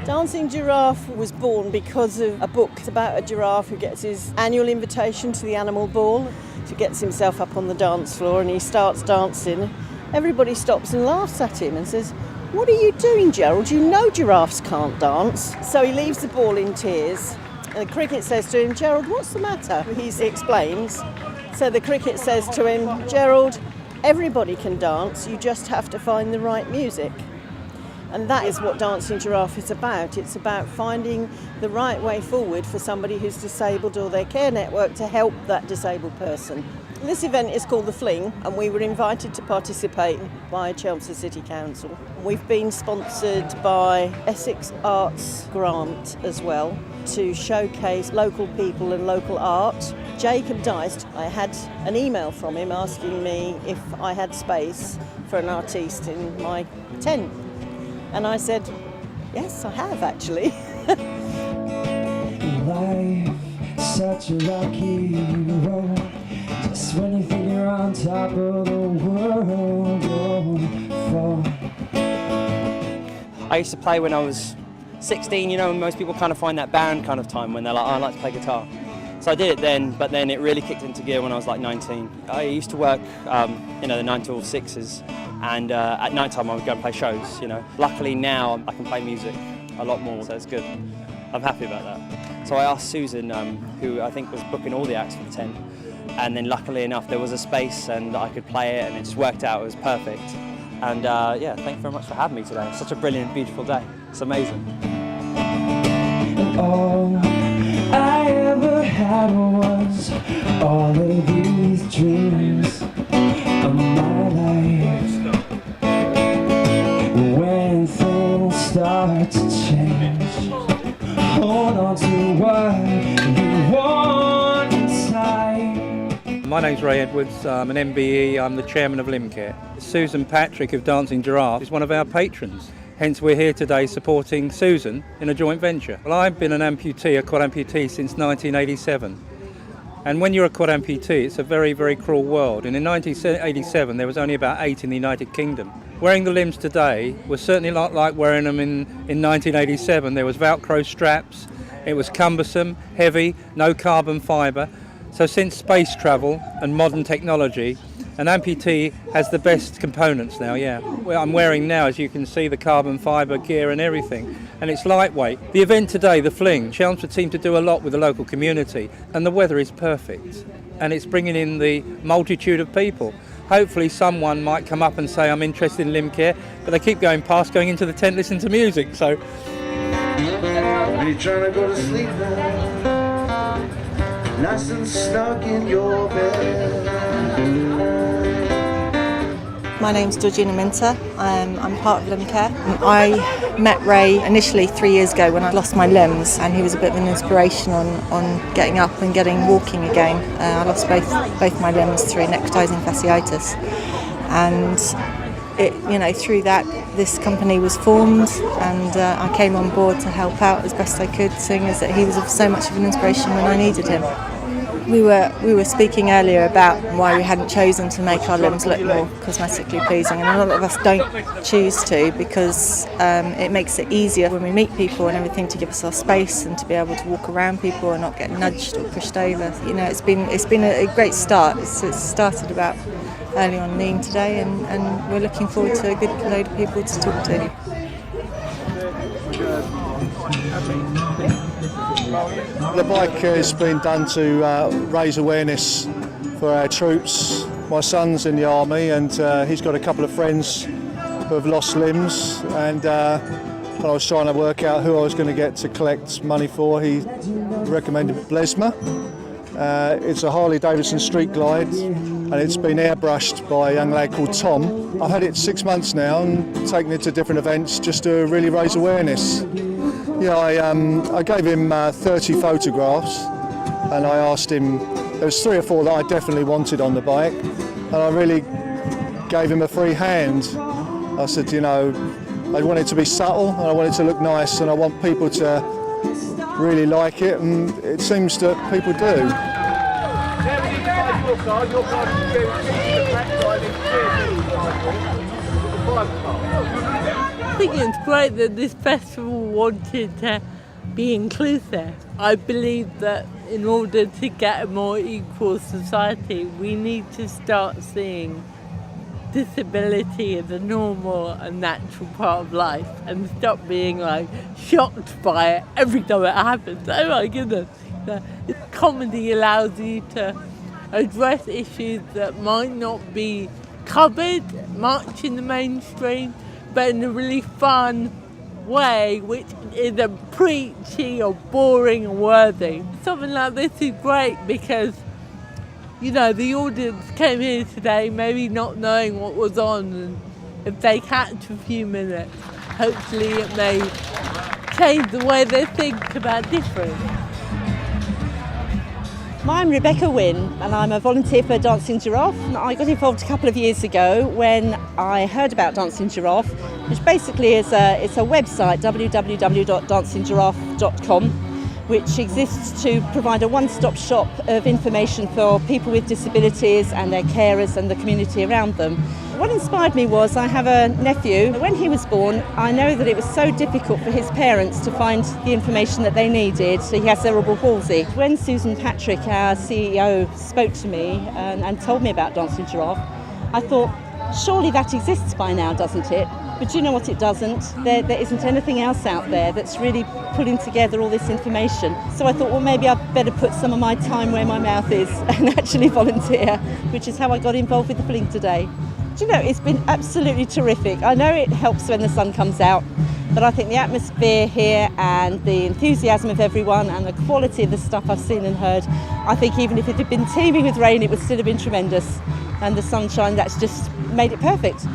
Dancing Giraffe was born because of a book. It's about a giraffe who gets his annual invitation to the animal ball, to gets himself up on the dance floor, and he starts dancing. Everybody stops and laughs at him and says, "What are you doing, Gerald? You know giraffes can't dance." So he leaves the ball in tears. And the cricket says to him, "Gerald, what's the matter?" He explains. So the cricket says to him, "Gerald, everybody can dance, you just have to find the right music." And that is what Dancing Giraffe is about. It's about finding the right way forward for somebody who's disabled or their care network to help that disabled person. This event is called the Fling, and we were invited to participate by Chelmsford City Council. We've been sponsored by Essex Arts Grant as well to showcase local people and local art. Jacob Deist, I had an email from him asking me if I had space for an artiste in my tent. And I said, yes, I have actually. Life, such a rocky road. Just when you think you're on top of the world, I used to play when I was 16, you know, and most people kind of find that barren kind of time when they're like, oh, I'd like to play guitar. So I did it then, but then it really kicked into gear when I was like 19. I used to work, the 9 till 6s, and at night time I would go and play shows, you know. Luckily now I can play music a lot more, so it's good. I'm happy about that. So I asked Susan, who I think was booking all the acts for the tent, and then luckily enough there was a space and I could play it, and it just worked out, it was perfect. And yeah, thank you very much for having me today. It's such a brilliant, beautiful day. It's amazing. all I ever had was all of these dreams of my life. When things start to change, hold on to what you want inside. My name's Ray Edwards, I'm an MBE, I'm the chairman of Limbcare. Susan Patrick of Dancing Giraffe is one of our patrons. Hence we're here today supporting Susan in a joint venture. Well, I've been an amputee, a quad amputee, since 1987. And when you're a quad amputee, it's a very, very cruel world. And in 1987, there was only about 8 in the United Kingdom. Wearing the limbs today was certainly not like wearing them in 1987. There was Velcro straps, it was cumbersome, heavy, no carbon fibre. So since space travel and modern technology, an amputee has the best components now, yeah. Well, I'm wearing now, as you can see, the carbon fibre gear and everything, and it's lightweight. The event today, the Fling, Chelmsford seem to do a lot with the local community, and the weather is perfect, and it's bringing in the multitude of people. Hopefully someone might come up and say, I'm interested in Limbcare, but they keep going past, going into the tent, listening to music, so. Are you trying to go to sleep now? Nice and snug in your bed. My name's Georgina Minter, I'm part of Limbcare. I met Ray initially 3 years ago when I lost my limbs, and he was a bit of an inspiration on getting up and getting walking again. I lost both my limbs through necrotizing fasciitis, and through that this company was formed, and I came on board to help out as best I could, seeing as that he was so much of an inspiration when I needed him. We were speaking earlier about why we hadn't chosen to make our limbs look more cosmetically pleasing, and a lot of us don't choose to because it makes it easier when we meet people and everything to give us our space and to be able to walk around people and not get nudged or pushed over. You know, it's been a great start. It's started about early on noon today, and we're looking forward to a good load of people to talk to. The bike has been done to raise awareness for our troops. My son's in the army, and he's got a couple of friends who have lost limbs, and when I was trying to work out who I was going to get to collect money for, he recommended Blesma. It's a Harley Davidson Street Glide, and it's been airbrushed by a young lad called Tom. I've had it 6 months now and taken it to different events just to really raise awareness. Yeah, I gave him 30 photographs, and I asked him, there was 3 or 4 that I definitely wanted on the bike, and I really gave him a free hand. I said, you know, I want it to be subtle, and I want it to look nice, and I want people to really like it, and it seems that people do. I think it's great that this festival wanted to be inclusive. I believe that in order to get a more equal society, we need to start seeing disability as a normal and natural part of life and stop being like shocked by it every time it happens. Oh my goodness. Comedy allows you to address issues that might not be covered much in the mainstream, but in a really fun way, which isn't preachy or boring or worthy. Something like this is great because, you know, the audience came here today maybe not knowing what was on, and if they catch a few minutes, hopefully it may change the way they think about different. I'm Rebecca Wynn and I'm a volunteer for Dancing Giraffe. I got involved a couple of years ago when I heard about Dancing Giraffe, which basically is it's a website, www.dancinggiraffe.com, which exists to provide a one-stop shop of information for people with disabilities and their carers and the community around them. What inspired me was I have a nephew. When he was born, I know that it was so difficult for his parents to find the information that they needed. So he has cerebral palsy. When Susan Patrick, our CEO, spoke to me and told me about Dancing Giraffe, I thought, surely that exists by now, doesn't it? But you know what, it doesn't. There isn't anything else out there that's really putting together all this information. So I thought, well, maybe I'd better put some of my time where my mouth is and actually volunteer, which is how I got involved with the Fling today. Do you know, it's been absolutely terrific. I know it helps when the sun comes out, but I think the atmosphere here and the enthusiasm of everyone and the quality of the stuff I've seen and heard, I think even if it had been teeming with rain, it would still have been tremendous. And the sunshine, that's just made it perfect.